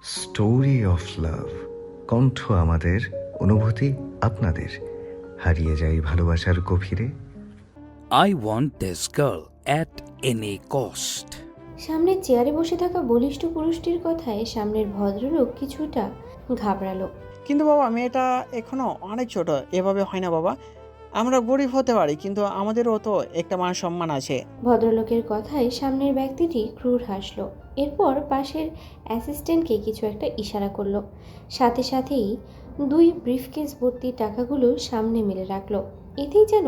Story of love. কণ্ঠ আমাদের, অনুভূতি আপনাদের। হারিয়ে যাই ভালোবাসার গভীরে। I want this girl at any cost. সামনের চেয়ারে বসে থাকা বলিষ্ঠ পুরুষটির কথায় সামনের ভদ্রলোক কিছুটা ঘাবড়ালো। কিন্তু বাবা, মেয়েটা এখনো অনেক ছোট, এভাবে হয় না বাবা। আমরা গরিব হতে পারি, কিন্তু আমাদেরও তো একটা মান সম্মান আছে। ভদ্রলোকের কথায় সামনের ব্যক্তিটি ক্রূর হাসলো। এরপর পাশের অ্যাসিস্ট্যান্টকে কিছু একটা ইশারা করলো। সাথে সাথেই 2 ব্রিফকেস ভর্তি টাকাগুলো সামনে মেলে রাখলো। এতেই যেন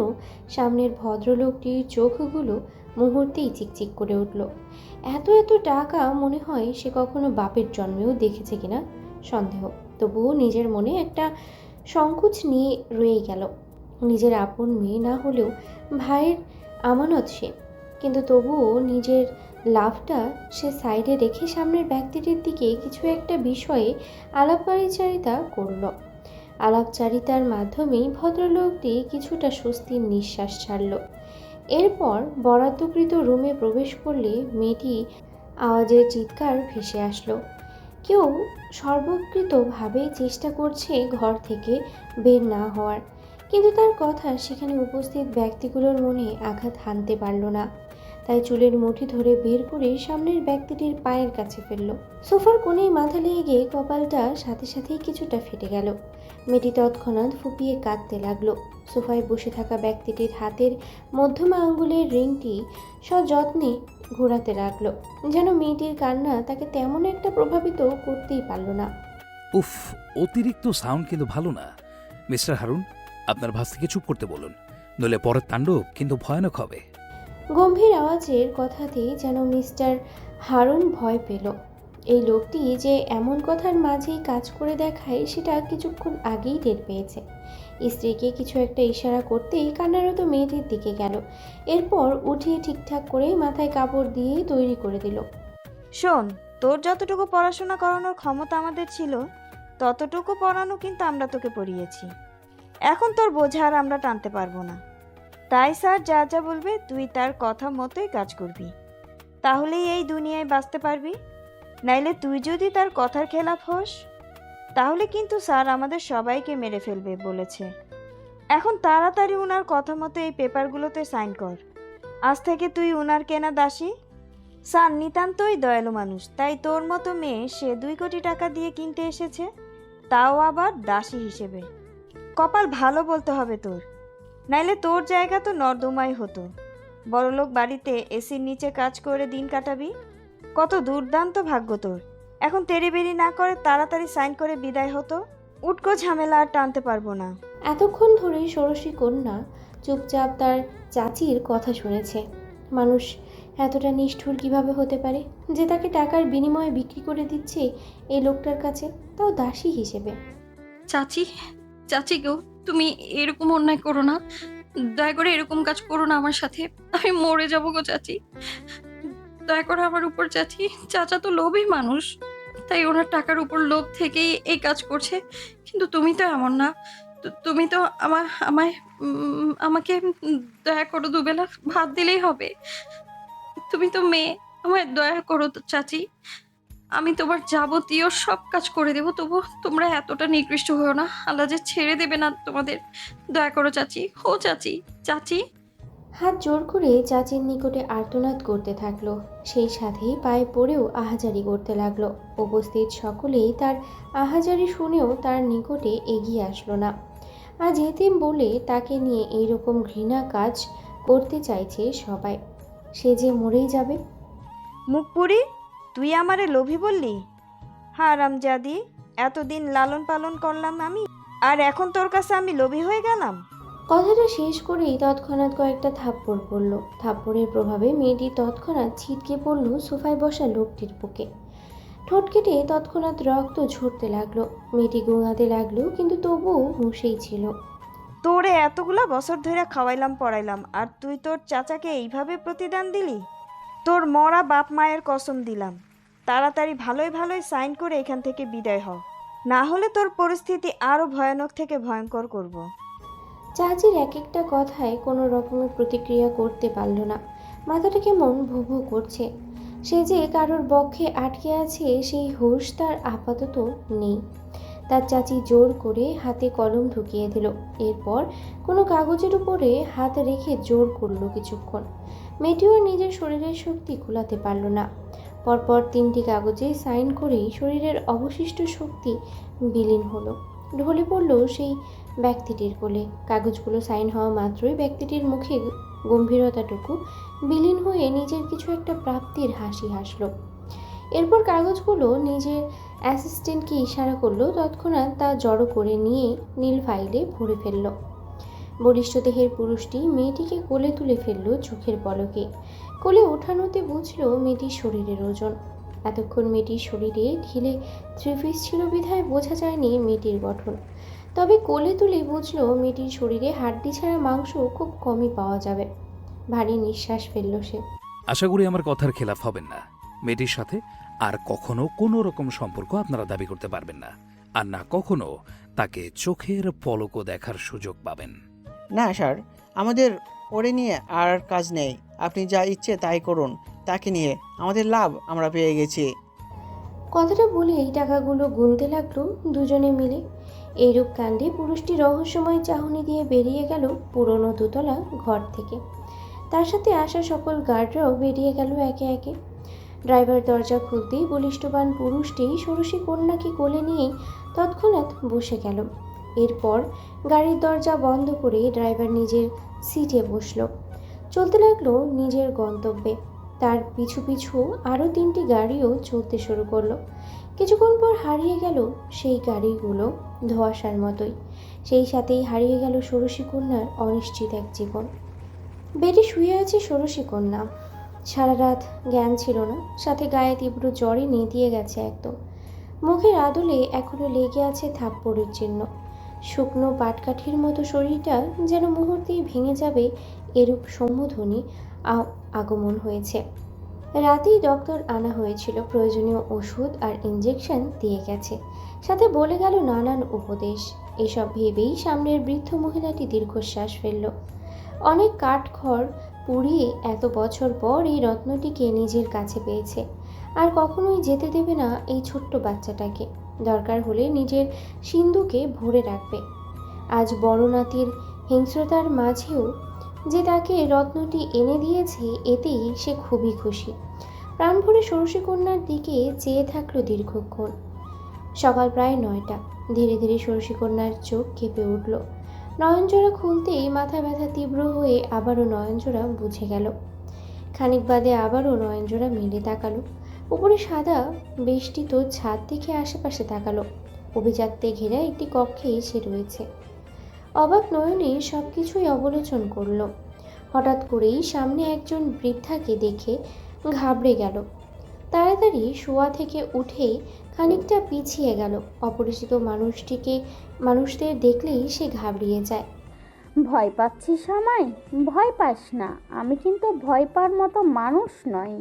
সামনের ভদ্রলোকটির চোখগুলো মুহূর্তেই চিকচিক করে উঠল। এত এত টাকা, মনে হয় সে কখনো বাপের জন্মেও দেখেছে কিনা সন্দেহ। তবুও নিজের মনে একটা সংকোচ নিয়ে রয়ে গেল। নিজের আপন মেয়ে না হলেও ভাইয়ের আমানত সে, কিন্তু তবুও নিজের লাভটা সে সাইডে রেখে সামনের ব্যক্তিটির দিকে কিছু একটা বিষয়ে আলাপচারিতা করল। আলাপচারিতার মাধ্যমেই ভদ্রলোকটি কিছুটা স্বস্তির নিঃশ্বাস ছাড়ল। এরপর বরাদ্দকৃত রুমে প্রবেশ করলে মেয়েটি আওয়াজের চিৎকার ভেসে আসলো। কেউ সর্বকৃতভাবে চেষ্টা করছে ঘর থেকে বের না হওয়ার, কিন্তু তার কথা সেখানে উপস্থিত ব্যক্তিগুলোর মনে আঘাত হানতে পারল না। তাই চুলের মুঠি ধরে বের করে সামনের ব্যক্তিটির পায়ের কাছে ফেলল। সোফার কোণেই মাথা লেগে গিয়ে কপালটা সাথে সাথেই কিছুটা ফেটে গেল। মেয়েটি তৎক্ষণাৎ ফুপিয়ে কাঁদতে লাগলো। সোফায় বসে থাকা ব্যক্তিটির হাতের মধ্যমা আঙ্গুলের রিংটি সযত্নে ঘোরাতে লাগলো, যেন মেয়েটির কান্না তাকে তেমন একটা প্রভাবিত করতেই পারল না। উফ, অতিরিক্ত সাউন্ড কিন্তু ভালো না। মিস্টার হারুন, আপনার ভাস্তিকে চুপ করতে বলুন, নইলে পরের তাণ্ডব কিন্তু ভয়ানক হবে। গম্ভীর আওয়াজের কথাতেই যেন মিস্টার হারুন ভয় পেল। এই লোকটি যে এমন কথার মাঝেই কাজ করে দেখায় সেটা কিছুক্ষণ আগেই টের পেয়েছে। স্ত্রীকে কিছু একটা ইশারা করতেই কান্নারত মেয়েটির দিকে গেল। এরপর উঠিয়ে ঠিকঠাক করে মাথায় কাপড় দিয়ে তৈরি করে দিল। শোন, তোর যতটুকু পড়াশোনা করানোর ক্ষমতা আমাদের ছিল, ততটুকু পড়ানো কিন্তু আমরা তোকে পড়িয়েছি। এখন তোর বোঝা আর আমরা টানতে পারবো না। তাই স্যার যা যা বলবে তুই তার কথা মতোই কাজ করবি, তাহলেই এই দুনিয়ায় বাঁচতে পারবি। নাইলে তুই যদি তার কথার খেলাফ হোস, তাহলে কিন্তু স্যার আমাদের সবাইকে মেরে ফেলবে বলেছে। এখন তাড়াতাড়ি উনার কথা মতো এই পেপারগুলোতে সাইন কর। আজ থেকে তুই উনার কেনা দাসী। স্যার নিতান্তই দয়ালু মানুষ, তাই তোর মতো মেয়ে সে 2 কোটি টাকা দিয়ে কিনতে এসেছে, তাও আবার দাসী হিসেবে। কপাল ভালো বলতে হবে তোর, নাইলে তোর জায়গা তো নর্দমাই হতো। বড়লোক বাড়িতে এসির নিচে কাজ করে দিন কাটাবি। কত দুর্দান্ত ভাগ্য তোর। এখন তেড়িবেড়ি না করে তাড়াতাড়ি সাইন করে বিদায় হতো। উটকো ঝামেলা আর টানতে পারবো না। এতক্ষণ ধরে ষোড়শী কন্যা চুপচাপ তার চাচির কথা শুনেছে। মানুষ এতটা নিষ্ঠুর কিভাবে হতে পারে যে তাকে টাকার বিনিময়ে বিক্রি করে দিচ্ছে এই লোকটার কাছে, তাও দাসী হিসেবে। চাচি, চাচি গো, তুমি এরকম অন্যায় করো না। দয়া করে এরকম কাজ করো না আমার সাথে। আমি মরে যাবো গো চাচি। দয়া করে আমার উপর চাচি। চাচা তো লোভী মানুষ, তাই ওনার টাকার উপর লোভ থেকেই এই কাজ করছে। কিন্তু তুমি তো এমন না। তুমি তো আমাকে দয়া করো, দুবেলা ভাত দিলেই হবে। তুমি তো মেয়ে, আমায় দয়া করো তো চাচি। আমি তোমার যাবতীয় সব কাজ করে দেব, তবু তোমরা এতটা নিকৃষ্ট হও না। আল্লাহ যে ছেড়ে দেবে না তোমাদের। দয়া করো চাচি, ও চাচি, চাচি। হাত জোর করে চাচির নিকটে আর্তনাদ করতে থাকলো। সেই সাথেই পায়ে পড়েও আহাজারি করতে লাগলো। উপস্থিত সকলেই তার আহাজারি শুনেও তার নিকটে এগিয়ে আসলো না। আজ এতিম বলে তাকে নিয়ে এইরকম ঘৃণা কাজ করতে চাইছে সবাই। সে যে মরেই যাবে। মুখপুরি, তুই আমারে লোভী বললি? হারামজাদি, এতদিন লালন পালন করলাম আমি, আর এখন তোর কাছে আমি লোভী হয়ে গেলাম? কথাটা শেষ করেই তৎক্ষণাৎ কয়েকটা থাপ্পড় পড়ল। থাপ্পড়ের প্রভাবে মেয়েটি তৎক্ষণাৎ ছিটকে পড়ল সোফায় বসা লোকটির বুকে। ঠোঁট কেটে তৎক্ষণাৎ রক্ত ঝরতে লাগলো। মেয়েটি গোঙাতে লাগলো, কিন্তু তবুও হুঁশেই ছিল। তোরে এতগুলা বছর ধরে খাওয়াইলাম পড়াইলাম, আর তুই তোর চাচাকে এইভাবে প্রতিদান দিলি? তোর মরা বাপ মায়ের কসম দিলাম, তাড়াতাড়ি ভালোই ভালোই সাইন করে এখান থেকে বিদায় হ, না হলে তোর পরিস্থিতি আরো ভয়ানক থেকে ভয়ঙ্কর করব। চাচির এক একটা কথায় কোনো রকমের প্রতিক্রিয়া করতে পারল না। মাথাটা কেমন ভো ভো করছে। সে যে কারোর বক্ষে আটকে আছে সেই হুঁশ তার আপাতত নেই। তার চাচি জোর করে হাতে কলম ঢুকিয়ে দিল। এরপর কোনো কাগজের উপরে হাত রেখে জোর করলো কিছুক্ষণ। মেয়েটিও নিজের শরীরের শক্তি কুলাতে পারল না। পরপর 3টি কাগজে সাইন করেই শরীরের অবশিষ্ট শক্তি বিলীন হলো, ঢলে পড়ল সেই ব্যক্তিটির কোলে। কাগজগুলো সাইন হওয়া মাত্রই ব্যক্তিটির মুখে গম্ভীরতাটুকু বিলীন হয়ে নিজের কিছু একটা প্রাপ্তির হাসি হাসলো। এরপর কাগজগুলো নিজের অ্যাসিস্ট্যান্টকে ইশারা করলো, তৎক্ষণাৎ তা জড়ো করে নিয়ে নীল ফাইলে ভরে ফেলল। বলিষ্ঠ দেহের পুরুষটি মেয়েটিকে কোলে তুলে ফেলল চোখের পলকে। কোলে ওঠানোতে বুঝলো মেয়েটির শরীরের ওজন। এতক্ষণ মেয়েটির শরীরে ঢিলে 3 পিস ছিল বিধায় বোঝা যায়নি মেয়েটির গঠন। তবে কোলে তুলে বুঝলো মেয়েটির শরীরে হাড্ডি ছাড়া মাংস খুব কমই পাওয়া যাবে। ভারী নিঃশ্বাস ফেলল সে। আশা করি আমার কথার খেলাফ হবেন না। মেয়েটির সাথে আর কখনো কোনো রকম সম্পর্ক আপনারা দাবি করতে পারবেন না, আর না কখনো তাকে চোখের পলকও দেখার সুযোগ পাবেন। না স্যার, আমাদের ওরে নিয়ে আর কাজ নেই। আপনি যা ইচ্ছে তাই করুন। তাকে নিয়ে আমাদের লাভ আমরা পেয়ে গেছি। কথাটা বলে এই টাকাগুলো গুনতে লাগলো দুজনে মিলে। এইরূপ কাণ্ডে পুরুষটি রহস্যময় চাহনি দিয়ে বেরিয়ে গেল পুরনো দোতলা ঘর থেকে। তার সাথে আসা সকল গার্ডরাও বেরিয়ে গেল একে একে। ড্রাইভার দরজা খুলতেই বলিষ্ঠবান পুরুষটি ষোড়শী কন্যাকে কোলে নিয়ে তৎক্ষণাৎ বসে গেল। এরপর গাড়ির দরজা বন্ধ করে ড্রাইভার নিজের সিটে বসল। চলতে লাগলো নিজের গন্তব্যে। তার পিছু পিছু আরও 3টি গাড়িও চলতে শুরু করলো। কিছুক্ষণ পর হারিয়ে গেল সেই গাড়িগুলো ধোঁয়াশার মতোই। সেই সাথেই হারিয়ে গেল ষোড়শী কন্যার অনিশ্চিত এক জীবন। বেডে শুয়ে আছে ষোড়শী কন্যা। সারা রাত জ্ঞান ছিল না, সাথে গায়ে তীব্র জ্বরে নেতিয়ে গেছে একদম। মুখের আদলে এখনো লেগে আছে থাপ্পড়ের চিহ্ন। শুকনো পাটকাঠির মতো শরীরটা যেন মুহূর্তেই ভেঙে যাবে এরূপ সম্বোধনী আগমন হয়েছে। রাতেই ডক্টর আনা হয়েছিল, প্রয়োজনীয় ওষুধ আর ইঞ্জেকশন দিয়ে গেছে, সাথে বলে গেল নানান উপদেশ। এসব ভেবেই সামনের বৃদ্ধ মহিলাটি দীর্ঘশ্বাস ফেলল। অনেক কাঠখড় পুড়িয়ে এত বছর পর এই রত্নটিকে নিজের কাছে পেয়েছে, আর কখনোই যেতে দেবে না এই ছোট্ট বাচ্চাটাকে। দরকার হলে নিজের সিন্ধুকে ভরে রাখবে। আজ বড় নাতির হিংস্রতার মাঝেও যে তাকে রত্নটি এনে দিয়েছে, এতেই সে খুবই খুশি। প্রাণ ভরে ষোড়শী কন্যার দিকে চেয়ে থাকলো দীর্ঘক্ষণ। সকাল প্রায় 9টা। ধীরে ধীরে ষোড়শী কন্যার চোখ কেঁপে উঠল। নয়নজোড়া খুলতেই মাথা ব্যথা তীব্র হয়ে আবারও নয়নজোড়া বুঝে গেল। খানিক বাদে আবারও নয়নজোড়া মেলে তাকালো। উপরে সাদা বেষ্টিত ছাদ দেখে আশেপাশে তাকালো। অভিজাত্যে ঘেরা একটি কক্ষে এসে রয়েছে। অবাক নয়নে সব কিছুই অবলোচন করল। হঠাৎ করেই সামনে একজন বৃদ্ধাকে দেখে ঘাবড়ে গেল। তাড়াতাড়ি শোয়া থেকে উঠেই খানিকটা পিছিয়ে গেল। অপরিচিত মানুষদের দেখলেই সে ঘাবড়িয়ে যায়। ভয় পাচ্ছিস আমায়? ভয় পাস না, আমি কিন্তু ভয় পাওয়ার মতো মানুষ নই।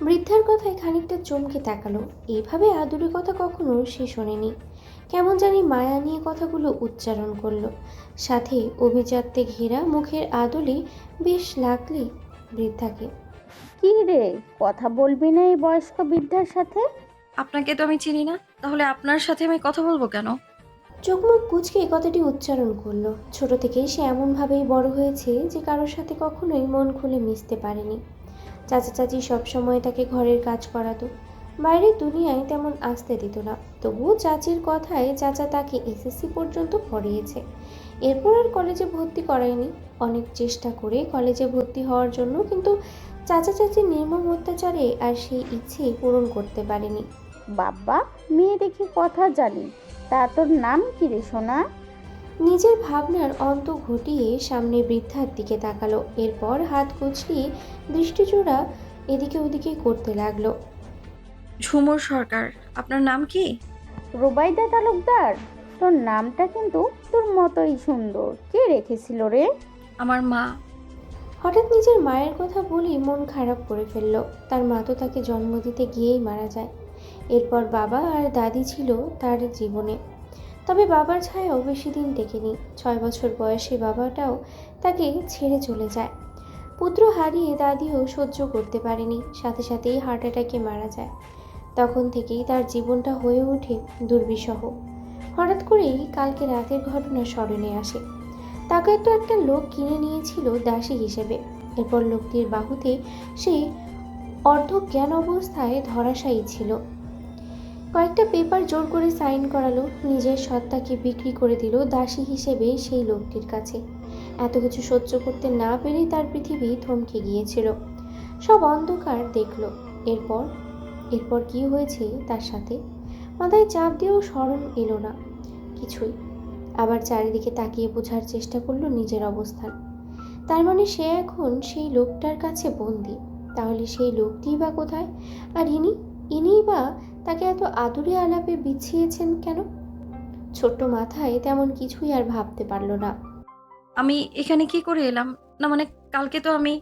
বৃদ্ধার কথায় খানিকটা চমকে তাকালো। এইভাবে আদুরে কথা কখনো সে শোনেনি। কেমন জানি মায়া নিয়ে কথাগুলো উচ্চারণ করলো, সাথে অভিজাত্যে ঘেরা মুখের আদলে বেশ লাগলে বৃদ্ধাকে। কি রে, কথা বলবি না এই বয়স্ক বৃদ্ধার সাথে? আপনাকে তো আমি চিনি না, তাহলে আপনার সাথে আমি কথা বলবো কেন? চোখ মুখ কুঁচকে কথাটি উচ্চারণ করলো। ছোট থেকেই সে এমনভাবেই বড় হয়েছে যে কারোর সাথে কখনোই মন খুলে মিশতে পারেনি। চাচা চাচি সবসময় তাকে ঘরের কাজ করাতো, বাইরের দুনিয়ায় তেমন আসতে দিত না। তবুও চাচির কথায় চাচা তাকে এসএসসি পর্যন্ত পড়িয়েছে। এরপর আর কলেজে ভর্তি করায়নি। অনেক চেষ্টা করে কলেজে ভর্তি হওয়ার জন্য, কিন্তু চাচা চাচির নির্মম অত্যাচারে আর সেই ইচ্ছে পূরণ করতে পারেনি। বাবা, মেয়ে দেখি কথা জানি। তা তোর নাম কি রে সোনা? নিজের ভাবনার অন্ত ঘটিয়ে সামনে বৃদ্ধার দিকে তাকালো। এরপর হাত কুঁচলিয়ে দৃষ্টিচোরা এদিকে ওদিকে করতে লাগলো। ঝুমুর সরকার। আপনার নাম কি? রুবাইদা তালুকদার। তোর নামটা কিন্তু তোর মতোই সুন্দর। কে রেখেছিল রে? আমার মা। হঠাৎ নিজের মায়ের কথা বলি মন খারাপ করে ফেললো। তার মা তো তাকে জন্ম দিতে গিয়েই মারা যায়। এরপর বাবা আর দাদি ছিল তার জীবনে, তবে বাবার ছায়াও বেশি দিন টেকেনি। 6 বছর বয়সে বাবাটাও তাকে ছেড়ে চলে যায়। পুত্র হারিয়ে দাদিও সহ্য করতে পারেনি, সাথে সাথেই হার্ট অ্যাটাকে মারা যায়। তখন থেকেই তার জীবনটা হয়ে ওঠে দুর্বিষহ। হঠাৎ করেই কালকে রাতের ঘটনা স্মরণে আসে। তাকে তো একটা লোক কিনে নিয়েছিল দাসী হিসেবে। এরপর লোকটির বাহুতে সে অর্ধজ্ঞান অবস্থায় ধরাশায়ী ছিল। কয়েকটা পেপার জোর করে সাইন করালো, নিজের সত্তাকে বিক্রি করে দিল দাসী হিসেবে সেই লোকটির কাছে। এত কিছু সহ্য করতে না পেরেই তার পৃথিবী থমকে গিয়েছিল। সব অন্ধকার দেখলো। এরপর এরপর কি হয়েছে তার সাথে মাথায় চাপ দিয়েও স্মরণ এলো না কিছুই। আবার চারিদিকে তাকিয়ে বোঝার চেষ্টা করলো নিজের অবস্থান। তার মানে সে এখন সেই লোকটার কাছে বন্দি। তাহলে সেই লোকটিই বা কোথায়? আর ইনিই বা তাকে এত আদুরে আলাপে বিছিয়েছেন কেন? ছোট্ট মাথায় তেমন কিছুই আর ভাবতে পারল না। আমি এখানে কি করে এলাম? না মানে কালকে তো আমি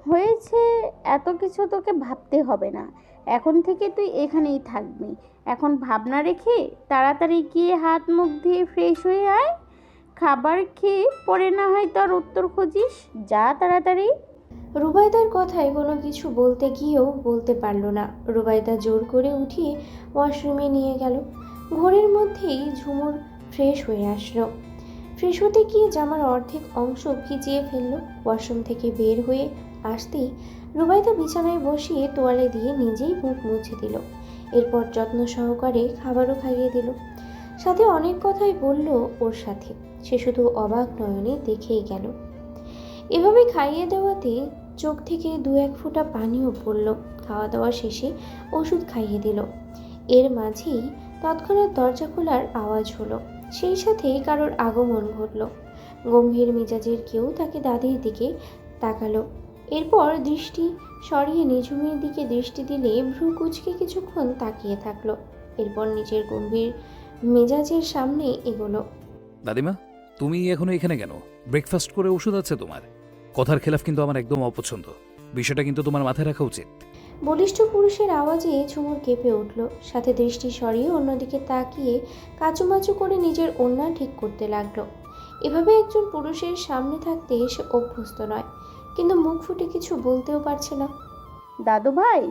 হয়েছে, এত কিছু তোকে ভাবতে হবে না। এখন থেকে তুই এখানেই থাকবি। এখন ভাবনা রেখে তাড়াতাড়ি গিয়ে হাত মুখ দিয়ে ফ্রেশ হয়ে আয়। খাবার খেয়ে পরে না হয় তোর উত্তর খুঁজিস। যা তাড়াতাড়ি। রুবাইদার কথায় কোনো কিছু বলতে গিয়েও বলতে পারল না। রুবাইদা জোর করে উঠিয়ে ওয়াশরুমে নিয়ে গেল। ঘরের মধ্যেই ঝুমুর ফ্রেশ হয়ে আসলো। ফ্রেশ হতে গিয়ে জামার অর্ধেক অংশ ভিজিয়ে ফেললো। ওয়াশরুম থেকে বের হয়ে আসতেই রুবাইদা বিছানায় বসিয়ে তোয়ালে দিয়ে নিজেই মুখ মুছে দিল। এরপর যত্ন সহকারে খাবারও খাইয়ে দিল। সাথে অনেক কথাই বলল ওর সাথে। সে শুধু অবাক নয়নে দেখেই গেল। এভাবে খাইয়ে দেওয়াতে চোখ থেকে 2-1 ফোঁটা পানিও পড়ল। খাওয়া দাওয়া শেষে ওষুধ খাইয়ে দিল। এর মাঝেই তৎক্ষণাৎ দরজা খোলার আওয়াজ হলো। সেই সাথে কারোর আগমন ঘটল। গম্ভীর মেজাজের কেউ তাকে দাদির দিকে তাকালো। এরপর দৃষ্টি সরিয়ে নিঝুমের দিকে দৃষ্টি দিলে ভ্রু কুঁচকে কিছুক্ষণ তাকিয়ে থাকলো। এরপর নিজের গম্ভীর মেজাজের সামনে এগোলো। দাদিমা, তুমি এখনো এখানে কেন? ব্রেকফাস্ট করে ওষুধ আছে তোমার। কথার খেলাফ কিন্তু আমার একদম অপছন্দ। বিষয়টা কিন্তু তোমার মাথায় রাখা উচিত। বলিষ্ঠ পুরুষের আওয়াজে ঝুমুর কেঁপে উঠল। সাথে দৃষ্টি সরিয়ে অন্যদিকে তাকিয়ে কাচুমাচু করে নিজের ওড়না ঠিক করতে লাগলো। এভাবে একজন পুরুষের সামনে থাকতে সে অভ্যস্ত নয়, কিন্তু মুখ ফুটে কিছু বলতেও পারছে না। দাদু ভাই,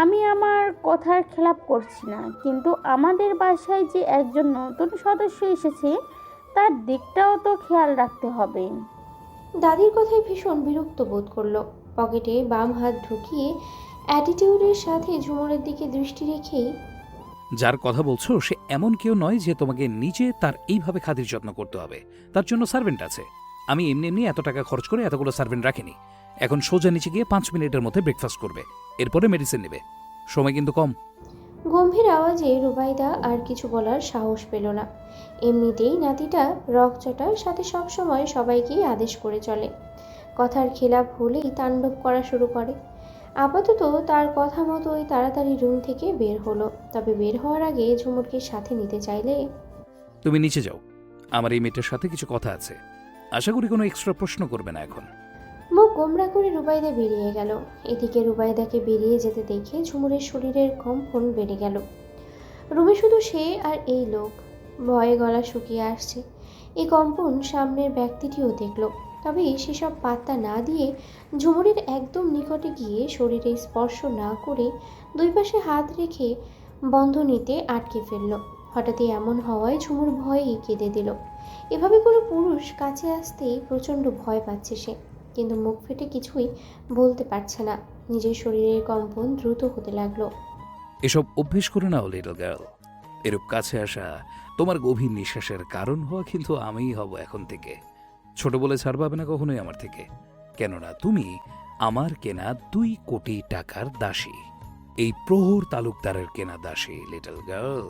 আমি আমার কথার খেলাপ করছি না, কিন্তু আমাদের বাসায় যে একজন নতুন সদস্য এসেছে তার দিকটাও তো খেয়াল রাখতে হবে। দাদির কথায় ভীষণ বিরক্ত বোধ করলো। পকেটে বাম হাত ঢুকিয়ে অ্যাটিটিউডের সাথে ঝুমুরের দিকে দৃষ্টি রেখেই, যার কথা বলছো সে এমন কেউ নয় যে তোমাকে নিজে তার এইভাবে খাতির যত্ন করতে হবে। তার জন্য সার্ভেন্ট আছে। আমি এমনি এমনি এত টাকা খরচ করে এতগুলো সার্ভেন্ট রাখিনি। এখন সোজা নিচে গিয়ে 5 মিনিটের মধ্যে ব্রেকফাস্ট করবে, এরপরে মেডিসিন নেবে। সময় কিন্তু কম। গম্ভীর আওয়াজে রুবাইদা আর কিছু বলার সাহস পেল না। এমনিতেই নাতিটা রকচটা, সাথে সবসময় সবাইকেই আদেশ করে চলে। কথার খেলাপ হলেই তাণ্ডব করা শুরু করে। আপাতত তার কথা মতোই তাড়াতাড়ি রুম থেকে বের হলো। তবে বের হওয়ার আগে ঝুমুরকে সাথে নিতে চাইলে, তুমি নিচে যাও, আমার এই মেয়েটার সাথে কিছু কথা আছে। আশা করি কোনো এক্সট্রা প্রশ্ন করবে না এখন। মুখ গোমরা করে রুবাইদা বেরিয়ে গেল। এদিকে রুবাইদাকে বেরিয়ে যেতে দেখে ঝুমুরের শরীরের কম্পন বেড়ে গেল। রুমে শুধু সে আর এই লোক। ভয়ে গলা শুকিয়ে আসছে। এই কম্পন সামনের ব্যক্তিটিও দেখল। তবে সেসব পাত্তা না দিয়ে ঝুমুরের একদম নিকটে গিয়ে শরীরে স্পর্শ না করে 2 পাশে হাত রেখে বন্ধনীতে আটকে ফেলল। হঠাৎই এমন হওয়ায় ঝুমুর ভয়ে কেঁদে দিল। এভাবে কোনো পুরুষ কাছে আসতেই প্রচণ্ড ভয় পাচ্ছে সে, কিন্তু মুখ ফেটে কিছুই বলতে পারছে না। নিজের শরীরের কম্পন দ্রুত হতে লাগলো। এসব অভ্যেস করে নাও লিটল গার্ল। এরূপ কাছে আসা, তোমার গভীর নিঃশ্বাসের কারণ হওয়া কিন্তু আমিই হব এখন থেকে। ছোট বলে ছাড় পাবে না কখনোই আমার থেকে, কেননা তুমি আমার কেনা 2 কোটি টাকার দাসী। এই প্রহর তালুকদারের কেনা দাসী লিটল গার্ল।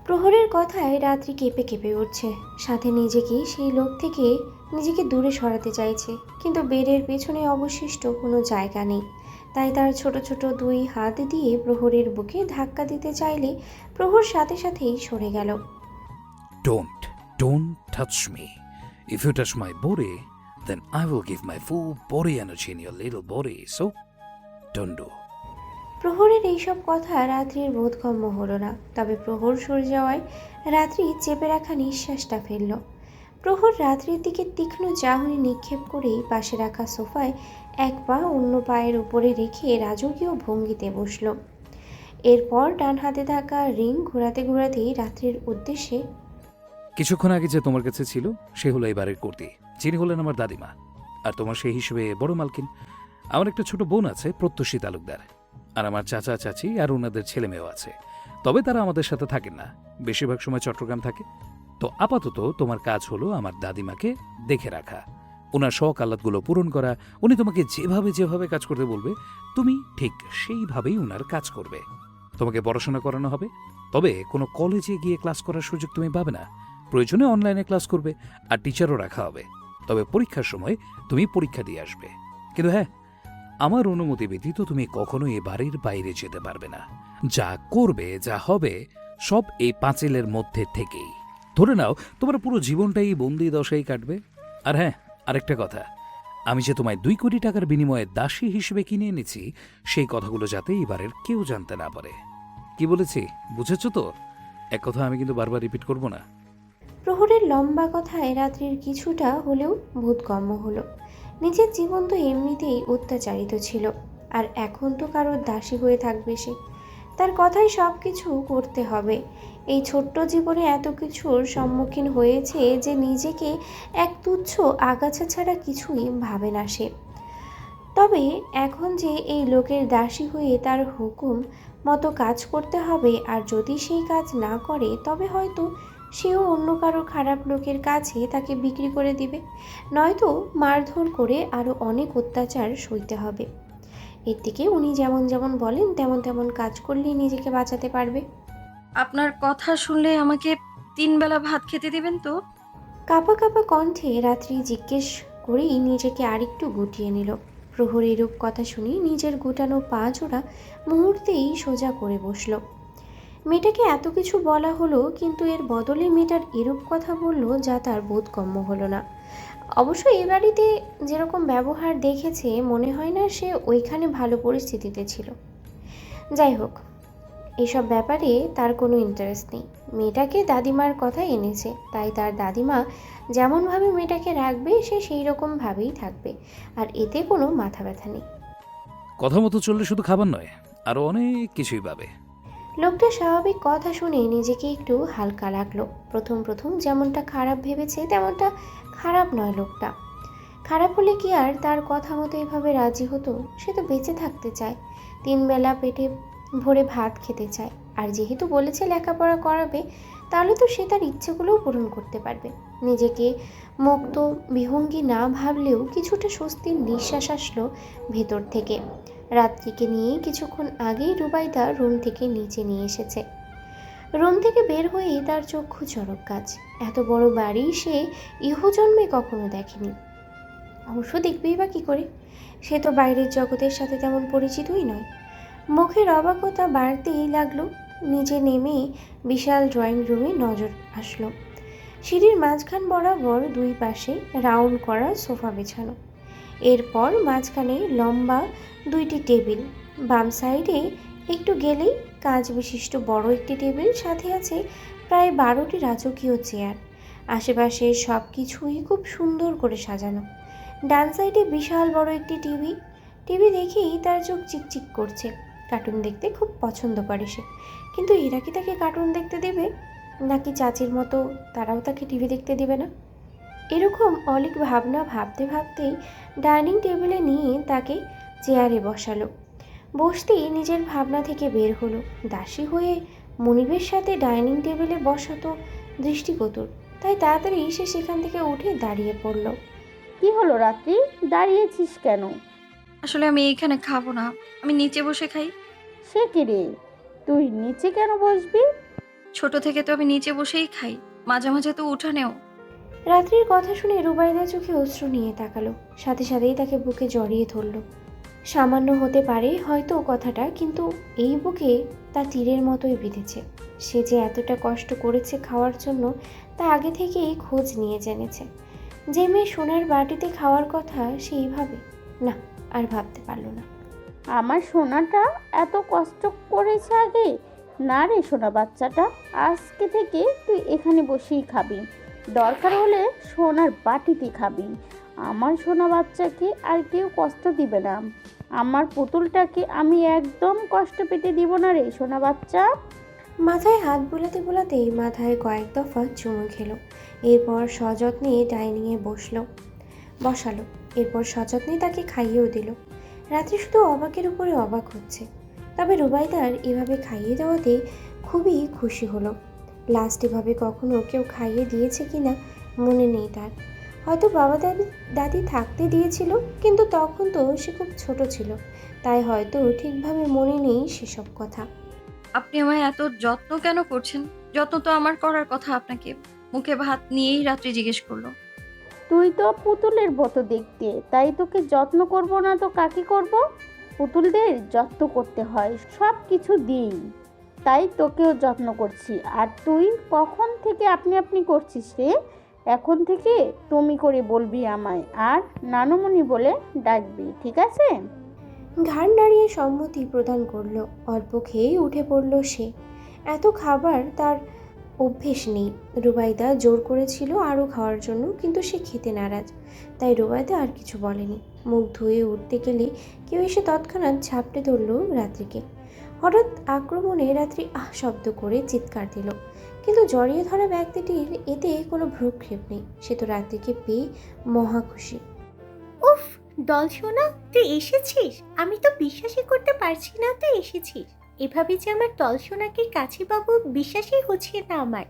প্রহরের কথায় রাত্রি কেঁপে কেঁপে উঠছে। সাথে নিজেকেই সেই লোক থেকে নিজেকে দূরে সরাতে চাইছে, কিন্তু বেডের পেছনে অবশিষ্ট কোনো জায়গা নেই। তাই তার ছোট ছোট 2 হাত দিয়ে প্রহরের বুকে ধাক্কা দিতে চাইলে প্রহর সাথে সাথেই সরে গেল। Don't touch me. If you touch my body, then I will give my full body energy in your little body. So, don't do. প্রহরের এইসব কথা রাত্রির বোধগম্য হলো না। তবে প্রহর সরে যাওয়ায় রাত্রি চেপে রাখা নিঃশ্বাসটা ফেলল। প্রহর রাত্রির দিকে তীক্ষ্ণ চাহনি নিক্ষেপ করেই পাশে রাখা সোফায় এক পা অন্য পায়ের উপরে রেখে রাজকীয় ভঙ্গিতে বসল। এরপর ডান হাতে থাকা রিং ঘোরাতে ঘোরাতেই রাত্রির উদ্দেশ্যে, কিছুক্ষণ আগে যে তোমার কাছে ছিল সে হলো এবারের কর্তি, যিনি হলেন আমার দাদিমা। আর তোমার সেই হিসেবে বড় মালকিন। আমার একটা ছোট বোন আছে, প্রত্যুষী তালুকদার। আর আমার চাচা চাচি আর ওনাদের ছেলে মেয়েও আছে, তবে তারা আমাদের সাথে থাকেন না, বেশিরভাগ সময় চট্টগ্রাম থাকে। তো আপাতত তোমার কাজ হলো আমার দাদিমাকে দেখে রাখা, ওনার শখ আহ্লাদগুলো পূরণ করা। উনি তোমাকে যেভাবে যেভাবে কাজ করতে বলবে তুমি ঠিক সেইভাবেই উনার কাজ করবে। তোমাকে পড়াশোনা করানো হবে, তবে কোনো কলেজে গিয়ে ক্লাস করার সুযোগ তুমি পাবে না। প্রয়োজনে অনলাইনে ক্লাস করবে, আর টিচারও রাখা হবে। তবে পরীক্ষার সময় তুমি পরীক্ষা দিয়ে আসবে। কিন্তু হ্যাঁ, আমার অনুমতি ব্যতীত তুমি কখনোই এ বাড়ির বাইরে যেতে পারবে না। যা করবে, যা হবে, সব এই পাঁচিলের মধ্যে থেকেই। ধরে নাও তোমার পুরো জীবনটাই বন্দি দশাই কাটবে। আর হ্যাঁ, আরেকটা কথা, আমি যে তোমায় 2 কোটি টাকার বিনিময়ে দাসী হিসেবে কিনে এনেছি, সেই কথাগুলো যাতে এবারের কেউ জানতে না পারে। কি বলেছি বুঝেছ তো? এক কথা আমি কিন্তু বারবার রিপিট করব না। প্রহরের লম্বা কথায় রাত্রির কিছুটা হলেও বোধগম্য হলো। নিজের জীবন তো এমনিতেই অত্যাচারিত ছিল, আর এখন তো কারোর দাসী হয়ে থাকবে সে। তার কথাই সব কিছু করতে হবে। এই ছোট্ট জীবনে এত কিছুর সম্মুখীন হয়েছে যে নিজেকে এক তুচ্ছ আগাছা ছাড়া কিছুই ভাবে না সে। তবে এখন যে এই লোকের দাসী হয়ে তার হুকুম মতো কাজ করতে হবে, আর যদি সেই কাজ না করে তবে হয়তো সেও অন্য কারো খারাপ লোকের কাছে তাকে বিক্রি করে দিবে, নয়তো মারধর করে আরও অনেক অত্যাচার সইতে হবে। এর থেকে উনি যেমন যেমন বলেন তেমন তেমন কাজ করলেই নিজেকে বাঁচাতে পারবে। আপনার কথা শুনলে আমাকে 3 বেলা ভাত খেতে দিবেন তো? কাঁপা কাঁপা কণ্ঠে রাত্রি জিজ্ঞেস করেই নিজেকে আরেকটু গুটিয়ে নিল। প্রহর এরূপ কথা শুনে নিজের গোটানো পা জোড়া মুহূর্তেই সোজা করে বসল। মেয়েটাকে এত কিছু বলা হলো, কিন্তু এর বদলে মেয়েটার এরূপ কথা বলল যা তার বোধগম্য হলো না। অবশ্য এ বাড়িতে যেরকম ব্যবহার দেখেছে মনে হয় না সে ওইখানে ভালো পরিস্থিতিতে ছিল। যাই হোক, এসব ব্যাপারে তার কোনো ইন্টারেস্ট নেই। মেয়েটাকে দাদিমার কথা এনেছে, তাই তার দাদিমা যেমনভাবে মেয়েটাকে রাখবে সে সেই রকমভাবেই থাকবে, আর এতে কোনো মাথা ব্যথা নেই। কথা মতো চললে শুধু খাবার নয়, আরও অনেক কিছুই পাবে। লোকটা স্বাভাবিক কথা শুনে নিজেকে একটু হালকা লাগলো। প্রথম প্রথম যেমনটা খারাপ ভেবেছে তেমনটা খারাপ নয় লোকটা। খারাপ হলে কি আর তার কথা মতো এভাবে রাজি হতো? সে তো বেঁচে থাকতে চায়, 3 বেলা পেটে ভরে ভাত খেতে চায়। আর যেহেতু বলেছে লেখাপড়া করাবে, তাহলে তো সে তার ইচ্ছেগুলোও পূরণ করতে পারবে। নিজেকে মুক্ত বিহঙ্গী না ভাবলেও কিছুটা স্বস্তির নিঃশ্বাস আসলো ভেতর থেকে। রাত্রিকে নিয়ে কিছুক্ষণ আগেই রুবাইদা রুম থেকে নিচে নিয়ে এসেছে। রুম থেকে বের হয়েই তার চক্ষু চড়ক গাছ। এত বড় বাড়ি সে ইহজন্মে কখনো দেখেনি। অবশ্য দেখবেই বা কী করে, সে তো বাইরের জগতের সাথে তেমন পরিচিতই নয়। মুখের অবাকতা বাড়তেই লাগলো। নিচে নেমে বিশাল ড্রয়িং রুমে নজর আসলো। সিঁড়ির মাঝখান বরাবর 2 পাশে রাউন্ড করা সোফা বিছানো। এরপর মাঝখানে লম্বা 2টি টেবিল, বাম সাইডে একটু গেলেই কাঁচ বিশিষ্ট বড় একটি টেবিল, সাথে আছে প্রায় 12টি রাজকীয় চেয়ার। আশেপাশে সব কিছুই খুব সুন্দর করে সাজানো। ডান সাইডে বিশাল বড় একটি টিভি দেখেই তার চোখ চিকচিক করছে। কার্টুন দেখতে খুব পছন্দ করে সে, কিন্তু এরা কি তাকে কার্টুন দেখতে দেবে? নাকি চাচির মতো তারাও তাকে টিভি দেখতে দেবে না? এরকম অলিক ভাবনা ভাবতে ভাবতেই ডাইনিং টেবিলে নিয়ে তাকে চেয়ারে বসালো। বসতেই নিজের ভাবনা থেকে বের হলো। দাসী হয়ে মনিবের সাথে ডাইনিং টেবিলে বসা তো দৃষ্টিকটুর, তাই তাড়াতাড়ি সে সেখান থেকে উঠে দাঁড়িয়ে পড়ল। কি হলো রাত্রি, দাঁড়িয়েছিস কেন? আসলে আমি এইখানে খাবো না, আমি নিচে বসে খাই। সে কি রে, তুই নিচে কেন বসবি? ছোট থেকে তো আমি নিচে বসেই খাই, মাঝে মাঝে তো উঠানেও। রাত্রির কথা শুনে রুবাইদা চোখে অশ্রু নিয়ে তাকালো। সাথে সাথেই তাকে বুকে জড়িয়ে ধরল। সামান্য হতে পারে হয়তো কথাটা, কিন্তু এই বুকে তা তীরের মতোই বিঁধেছে। সে যে এতটা কষ্ট করেছে খাওয়ার জন্য তা আগে থেকেই খোঁজ নিয়ে জেনেছে। যে মেয়ে সোনার বাটিতে খাওয়ার কথা সেইভাবে না, আর ভাবতে পারল না। আমার সোনাটা এত কষ্ট করেছে আগে? না রে সোনা বাচ্চাটা, আজকে থেকে তুই এখানে বসেই খাবি। দরকার হলে সোনার বাটিতে খাবি। আমার সোনা বাচ্চাকে আর কেউ কষ্ট দিবে না। আমার পুতুলটাকে আমি একদম কষ্ট পেতে দিব না রে সোনা বাচ্চা। মাথায় হাত বোলাতে বোলাতেই মাথায় কয়েক দফা চুমু খেলো। এরপর সযত্নে ডাইনিংয়ে বসালো। এরপর সযত্নে তাকে খাইয়েও দিল। রাত্রি শুধু অবাকের উপরে অবাক হচ্ছে। তবে রুবাইদার এভাবে খাইয়ে দেওয়াতে খুবই খুশি হলো। লাস্ট এভাবে কখনো কেউ খাইয়ে দিয়েছে কিনা মনে নেই তার। হয়তো বাবা দাদি থাকতে দিয়েছিল, কিন্তু তখন তো সে খুব ছোট ছিল, তাই হয়তো ঠিকভাবে মনে নেই সেসব কথা। আপনি আমায় এত যত্ন কেন করছেন? যত্ন তো আমার করার কথা আপনাকে। মুখে ভাত নিয়েই রাত্রি জিজ্ঞেস করলো। তুই তো পুতুলের মতো দেখতে, তাই তোকে যত্ন করব না তো কাকে করব? পুতুলদের যত্ন করতে হয় সব কিছু দিই, তাই তোকেও যত্ন করছি। আর তুই কখন থেকে আপনি আপনি করছিস রে? এখন থেকে তুমি করে বলবি আমায়, আর নানুমণি বলে ডাকবি, ঠিক আছে? ঘাড় নাড়িয়ে সম্মতি প্রদান করলো। অল্প খেয়েই উঠে পড়ল সে। এত খাবার তার অভ্যেস নেই। রুবাইদা জোর করেছিল আরও খাওয়ার জন্য, কিন্তু সে খেতে নারাজ, তাই রুবাইদা আর কিছু বলেনি। মুখ ধুয়ে উঠতে গেলে কেউ এসে তৎক্ষণাৎ ঝাপটে ধরল রাত্রিকে। হঠাৎ আক্রমণে রাত্রি আহ শব্দ করে চিৎকার দিল, কিন্তু জড়িয়ে ধরা ব্যক্তিটির এতে কোনো ভ্রুক্ষেপ নেই। সে তো রাত্রিকে পেয়ে মহা খুশি। উফ, ডল সোনা, তুই এসেছিস! আমি তো বিশ্বাসই করতে পারছি না তুই এসেছিস। এভাবে যে আমার ডল সোনাকে কাছে পাবো বিশ্বাসই হচ্ছে না আমার।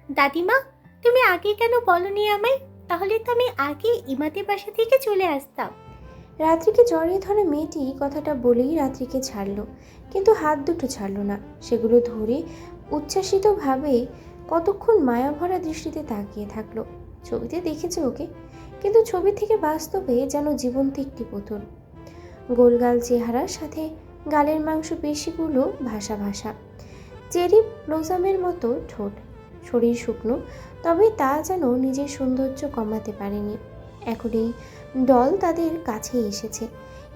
দাদিমা, তুমি আগে কেন বলনি আমায়? তাহলে তো আমি আগে ইমাদের বাসা থেকে চলে আসতাম। রাত্রিকে জড়িয়ে ধরে মেয়েটি কথাটা বলেই রাত্রিকে ছাড়লো, কিন্তু হাত দুটো ছাড়লো না। সেগুলো ধরে উচ্ছ্বাসিতভাবে কতক্ষণ মায়াভরা দৃষ্টিতে তাকিয়ে থাকলো। ছবিতে দেখেছে ওকে, কিন্তু ছবি থেকে বাস্তবে যেন জীবন্ত একটি পুতুল। গোলগাল চেহারার সাথে গালের মাংস পেশিগুলো ভাসা ভাসা, চেরি ব্লসমের মতো ঠোঁট। শরীর শুকনো, তবে তা যেন নিজের সৌন্দর্য কমাতে পারেনি। এখন এই ডল তাদের কাছেই এসেছে।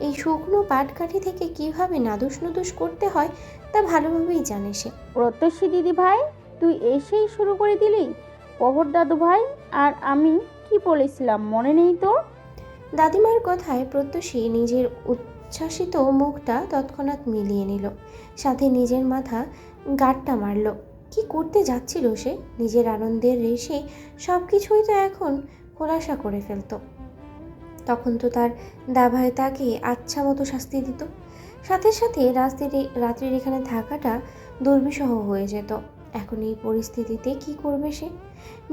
এই শুকনো পাটকাঠি থেকে কিভাবে নাদুস নুদুস করতে হয় তা ভালোভাবেই জানে সে। প্রত্যক্ষী দিদি ভাই, তুই এসেই শুরু করে দিলি? প্রহর দাদু ভাই আর আমি কি বলেছিলাম মনে নেই তো? দাদিমার কথায় প্রত্যুষী নিজের উচ্ছ্বাসিত মুখটা তৎক্ষণাৎ মিলিয়ে নিল, সাথে নিজের মাথা গাঁটটা মারল। কি করতে যাচ্ছিল সে? নিজের আনন্দের রেশে সব কিছুই তো এখন খোলাসা করে ফেলত। তখন তো তার দাভায় তাকে আচ্ছা মতো শাস্তি দিত। সাথে সাথে রাত্রির এখানে থাকাটা দুর্বিষহ হয়ে যেত। এখন এই পরিস্থিতিতে কি করবে সে?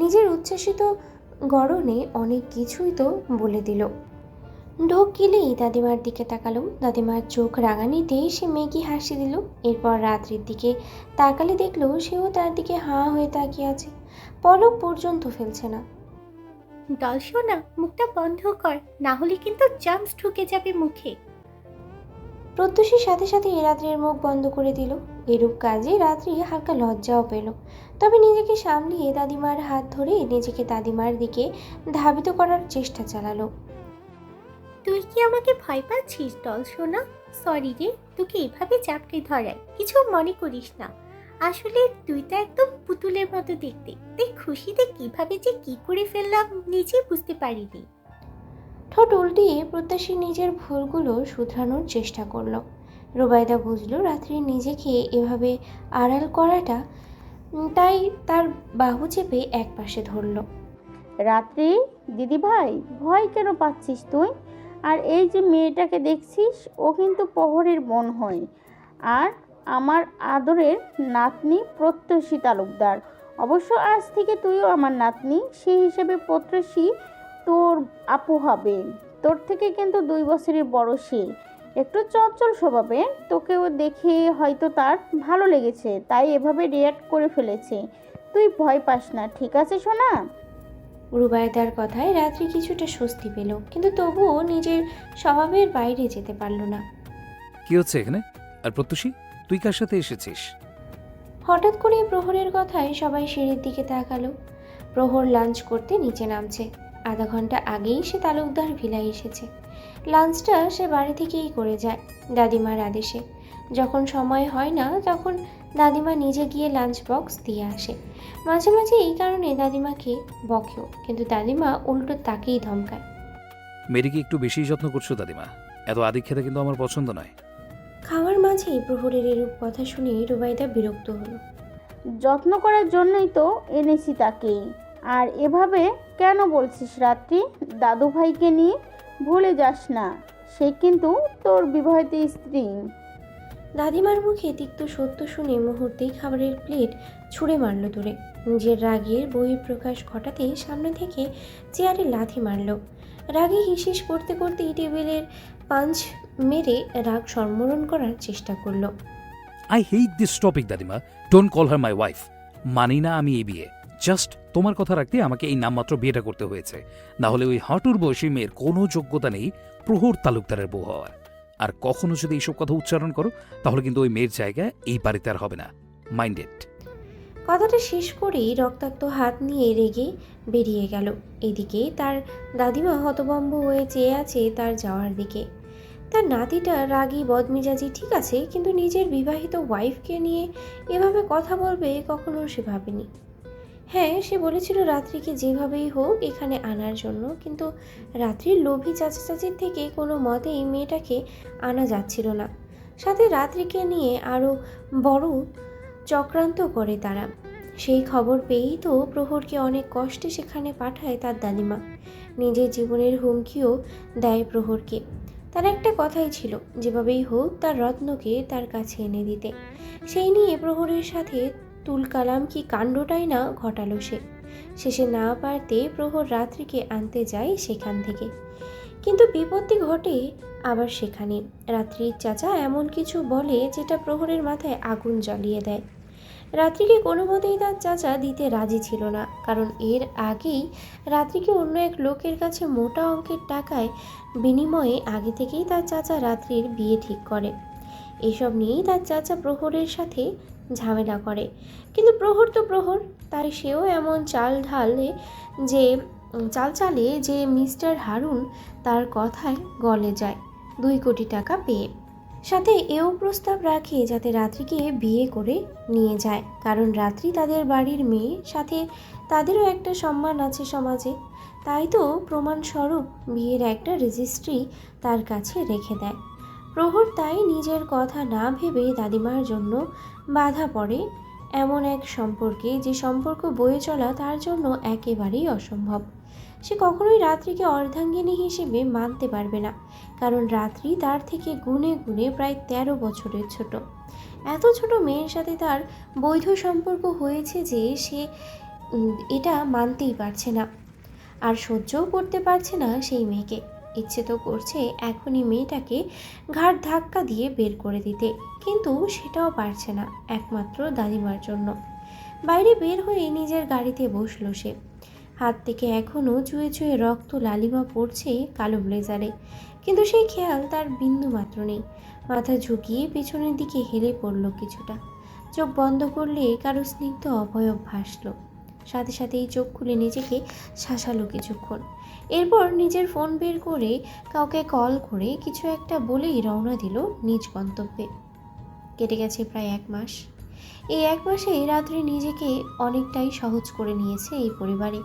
নিজের উচ্ছ্বাসিত গড়নে অনেক কিছুই তো বলে দিল। ঢোক গিলেই দাদিমার দিকে তাকালো। দাদিমার চোখ রাঙানিতেই সে মেকি হাসি দিল। এরপর রাত্রির দিকে তাকালে দেখলো সেও তার দিকে হাঁ হয়ে তাকিয়ে আছে, পলক পর্যন্ত ফেলছে না। ডল সোনা, মুখটা বন্ধ কর, না হলে কিন্তু জামস ঢুকে যাবে মুখে। প্রত্যুষীর সাথে সাথে রাত্রির মুখ বন্ধ করে দিল। এরূপ কাজে রাত্রি হালকা লজ্জাও পেল, তবে নিজেকে সামলিয়ে দাদিমার হাত ধরে নিজেকে দাদিমার দিকে ধাবিত করার চেষ্টা চালালো। তুই কি আমাকে ভয় পাচ্ছিস ডল সোনা? সরি রে, তোকে এভাবে চাপড়ে ধরায়, কিছু মনে করিস না। আসলে তুই তো একদম পুতুলের মতো দেখতে, তাই খুশিতে কিভাবে যে কি করে ফেললাম নিজেই বুঝতে পারিনি। ঠোঁট উল্টিয়ে প্রত্যাশী নিজের ভুলগুলো শুধরানোর চেষ্টা করলো। রুবাইদা বুঝলো রাত্রির নিজেকে এভাবে আড়াল করাটা, তাই তার বাহু চেপে এক পাশে ধরলো। রাত্রি দিদি ভাই, ভয় কেন পাচ্ছিস তুই? আর এই যে মেয়েটাকে দেখছিস, ও কিন্তু প্রহরের বোন হয়, আর আমার আদরের নাতনি প্রত্যসী তালুকদার। অবশ্য আজ থেকে তুইও আমার নাতনি, সেই হিসেবে প্রত্যসী তোর আপু হবে। তোর থেকে কিন্তু 2 বছরের বড় সে। একটু চঞ্চল স্বভাবে, তোকেও দেখে হয়তো তার ভালো লেগেছে, তাই এভাবে রিয়্যাক্ট করে ফেলেছে। তুই ভয় পাস না, ঠিক আছে সোনা? রুবাইদার কথায় রাত্রি কিছুটা স্বস্তি পেল, কিন্তু তবুও নিজের স্বভাবের বাইরে যেতে পারল না। কি হচ্ছে এখানে? আর প্রত্যুষী, তুই কার সাথে এসেছিস? হঠাৎ করে প্রহরের কথায় সবাই সিঁড়ির দিকে তাকালো। প্রহর লাঞ্চ করতে নিচে নামছে। আধা ঘন্টা আগেই সে তালুকদার ভিলায় এসেছে। লাঞ্চটা সে বাড়ি থেকেই করে যায়, দাদিমার আদেশে। যখন সময় হয় না তখন দাদিমা নিজে গিয়ে লাঞ্চ বক্স দিয়ে আসে। মাঝে মাঝে এই কারণে দাদিমাকে বকেও, কিন্তু দাদিমা উল্টো তাকেই ধমকায়। মেয়েটিকে একটু বেশি যত্ন করছো দাদিমা, এত আদিক খেতে কিন্তু আমার পছন্দ নয়। খাওয়ার মাঝেই প্রহরের এরূপ কথা শুনে রুবাইদা বিরক্ত হলো। যত্ন করার জন্যই তো এনেছি তাকেই। আর এভাবে কেন বলছিস রাত্রি? দাদু ভাইকে নিয়ে ভুলে যাস না, সে কিন্তু তোর বিবাহিত স্ত্রী। দাদিমার মুখে তিক্ত সত্য শুনে মুহূর্তেই খাবারের প্লেট ছুঁড়ে মারল দূরে। নিজের রাগের বহিঃপ্রকাশ ঘটাতে সামনে থেকে চেয়ারে লাথি মারল। রাগে হিসিস করতে করতেই টেবিলের পাঞ্চ মেরে রাগ সম্বরণ করার চেষ্টা করলো। আই হেট দিস টপিক দাদিমা, don't call her my wife. মানি না আমি এই বিয়ে, জাস্ট তোমার কথা রাখতে আমাকে এই নামমাত্র বিয়েটা করতে হয়েছে, না হলে ওই হাঁটুর বয়সী মেয়ের কোনো যোগ্যতা নেই প্রহর তালুকদারের বউ হওয়ার। আর কখনো যদি এইসব কথা উচ্চারণ করো তাহলে কিন্তু ওই মেয়ের জায়গায় এই বাড়িতে আর হবে না, মাইন্ডেড। কথাটা শেষ করেই রক্তাক্ত হাত নিয়ে রেগে বেরিয়ে গেল। এদিকে তার দাদিমা হতভম্ব হয়ে চেয়ে আছে তার যাওয়ার দিকে। তার নাতিটা রাগী বদমেজাজি ঠিক আছে, কিন্তু নিজের বিবাহিত ওয়াইফকে নিয়ে এভাবে কথা বলবে কখনো সে ভাবেনি। হ্যাঁ, সে বলেছিল রাত্রিকে যেভাবেই হোক এখানে আনার জন্য, কিন্তু রাত্রির লোভী চাচা চাচির থেকে কোনো মতেই মেয়েটাকে আনা যাচ্ছিল না। সাথে রাত্রিকে নিয়ে আরও বড় চক্রান্ত করে তারা। সেই খবর পেয়েই তো প্রহরকে অনেক কষ্টে সেখানে পাঠায় তার দাদিমা। নিজের জীবনের হুমকিও দেয় প্রহরকে। তার একটা কথাই ছিল, যেভাবেই হোক তার রত্নকে তার কাছে এনে দিতে। সেই নিয়ে প্রহরের সাথে তুলকালাম কি কাণ্ডটাই না ঘটালো সে। শেষে না পারতে প্রহর রাত্রিকে আনতে যায় সেখান থেকে, কিন্তু বিপত্তি ঘটে আবার সেখানে। রাত্রির চাচা এমন কিছু বলে যেটা প্রহরের মাথায় আগুন জ্বালিয়ে দেয়। রাত্রিকে কোনো মতেই তার চাচা দিতে রাজি ছিল না, কারণ এর আগেই রাত্রিকে অন্য এক লোকের কাছে মোটা অঙ্কের টাকায় বিনিময়ে আগে থেকেই তার চাচা রাত্রির বিয়ে ঠিক করে। এসব নিয়েই তার চাচা প্রহরের সাথে ঝামেলা করে, কিন্তু প্রহর তো প্রহর, তার সেও এমন চাল চালে যে মিস্টার হারুন তার কথায় গলে যায় 2 কোটি টাকা পেয়ে। সাথে এও প্রস্তাব রাখে যাতে রাত্রিকে বিয়ে করে নিয়ে যায়, কারণ রাত্রি তাদের বাড়ির মেয়ে, সাথে তাদেরও একটা সম্মান আছে সমাজে। তাই তো প্রমাণস্বরূপ বিয়ের একটা রেজিস্ট্রি তার কাছে রেখে দেয়। প্রহর তাই নিজের কথা না ভেবে দাদিমার জন্য বাধা পড়ে এমন এক সম্পর্কে, যে সম্পর্ক বয়ে চলা তার জন্য একেবারেই অসম্ভব। সে কখনোই রাত্রিকে অর্ধাঙ্গিনী হিসেবে মানতে পারবে না, কারণ রাত্রি তার থেকে গুণে গুণে প্রায় 13 বছরের ছোট। এত ছোট মেয়ের সাথে তার বৈধ সম্পর্ক হয়েছে যে সে এটা মানতেই পারছে না, আর সহ্যও করতে পারছে না সেই মেয়েকে। ইচ্ছে তো করছে এখনই মেয়েটাকে ঘাড় ধাক্কা দিয়ে বের করে দিতে, কিন্তু সেটাও পারছে না একমাত্র দাদিমার জন্য। বাইরে বের হয়ে নিজের গাড়িতে বসলো সে। হাত থেকে এখনও চুয়ে চুয়ে রক্ত লালিমা পড়ছে কালো ব্লেজারে, কিন্তু সেই খেয়াল তার বিন্দু মাত্র নেই। মাথা ঝুঁকিয়ে পেছনের দিকে হেলে পড়ল কিছুটা। চোখ বন্ধ করলে কারো স্নিগ্ধ অবয়ব ভাসল। সাথে সাথেই চোখ খুলে নিজেকে শাসালো কিছুক্ষণ। এরপর নিজের ফোন বের করে কাউকে কল করে কিছু একটা বলেই রওনা দিল নিজ গন্তব্যে। কেটে গেছে প্রায় 1 মাস। এই 1 মাসে রাত্রি নিজেকে অনেকটাই সহজ করে নিয়েছে এই পরিবারে।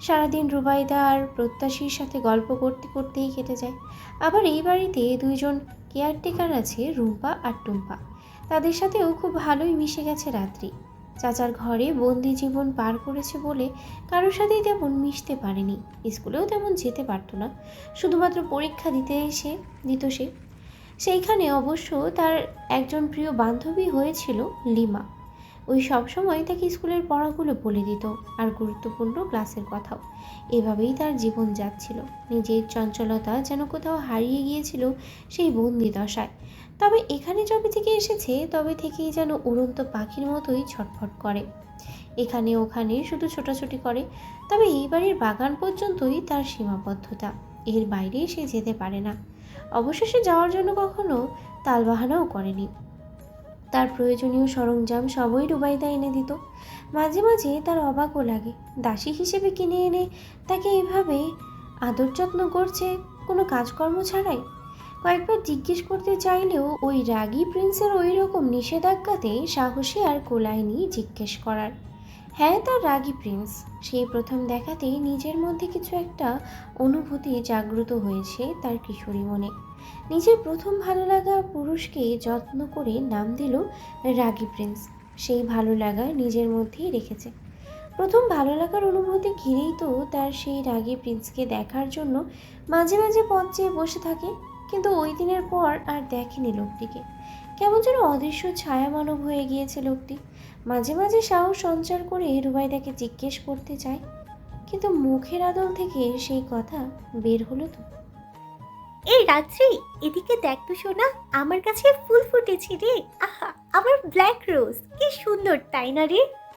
সারাদিন রুবাইদা আর প্রত্যাশীর সাথে গল্প করতে করতেই কেটে যায়। আবার এই বাড়িতে 2 জন কেয়ারটেকার আছে, রুম্পা আর টুম্পা। তাদের সাথেও খুব ভালোই মিশে গেছে রাত্রি। চাচার ঘরে বন্দি জীবন পার করেছে বলে কারোর সাথেই তেমন মিশতে পারেনি। স্কুলেও তেমন যেতে পারতো না, শুধুমাত্র পরীক্ষা দিত সে। সেইখানে অবশ্য তার একজন প্রিয় বান্ধবী হয়েছিল লিমা। ওই সবসময় তাকে স্কুলের পড়াগুলো বলে দিত, আর গুরুত্বপূর্ণ ক্লাসের কথাও। এভাবেই তার জীবন যাচ্ছিল। নিজের চঞ্চলতা যেন কোথাও হারিয়ে গিয়েছিল সেই বন্দি দশায়। তবে এখানে যবে থেকে এসেছে তবে থেকেই যেন উড়ন্ত পাখির মতোই ছটফট করে। এখানে ওখানে শুধু ছোটাছুটি করে। তবে এই বাড়ির বাগান পর্যন্তই তার সীমাবদ্ধতা, এর বাইরে সে যেতে পারে না। অবশেষে যাওয়ার জন্য কখনো তালবাহানাও করেনি। তার প্রয়োজনীয় সরঞ্জাম সবই রুবাইদা এনে দিত। মাঝে মাঝে তার অবাকও লাগে, দাসী হিসেবে কিনে এনে তাকে এভাবে আদর যত্ন করছে কোনো কাজকর্ম ছাড়াই। কয়েকবার জিজ্ঞেস করতে চাইলেও ওই রাগী প্রিন্সের ওই রকম নিষেধাজ্ঞাতে সাহসী আর কোলায়নি জিজ্ঞেস করার। হ্যাঁ, তার রাগী প্রিন্স সেই প্রথম দেখাতেই নিজের মধ্যে কিছু একটা অনুভূতি জাগ্রত হয়েছে তার কিশোরী মনে। নিজের প্রথম ভালো লাগা পুরুষকে যত্ন করে নাম দিল রাগী প্রিন্স। সেই ভালো লাগা নিজের মধ্যেই রেখেছে। প্রথম ভালো লাগার অনুভূতি ঘিরেই তো তার সেই রাগী প্রিন্সকে দেখার জন্য মাঝে মাঝে পথ চেয়ে বসে থাকে। কিন্তু ওই দিনের পর আর দেখেনি লোকটিকে। কেমন যেন অদৃশ্য ছায়া মানব হয়ে গিয়েছে লোকটি। মাঝে মাঝে সাহস সঞ্চার করে রুবাইদাকে জিজ্ঞেস করতে চায়, কিন্তু মুখের আদল থেকে সেই কথা বের হলো তো। এই রাত্রি, এদিকে দেখ তো সোনা, আমার কাছে ফুল ফুটেছে রে। আহা, আমার ব্ল্যাক রোজ, কি সুন্দর তাই না রে?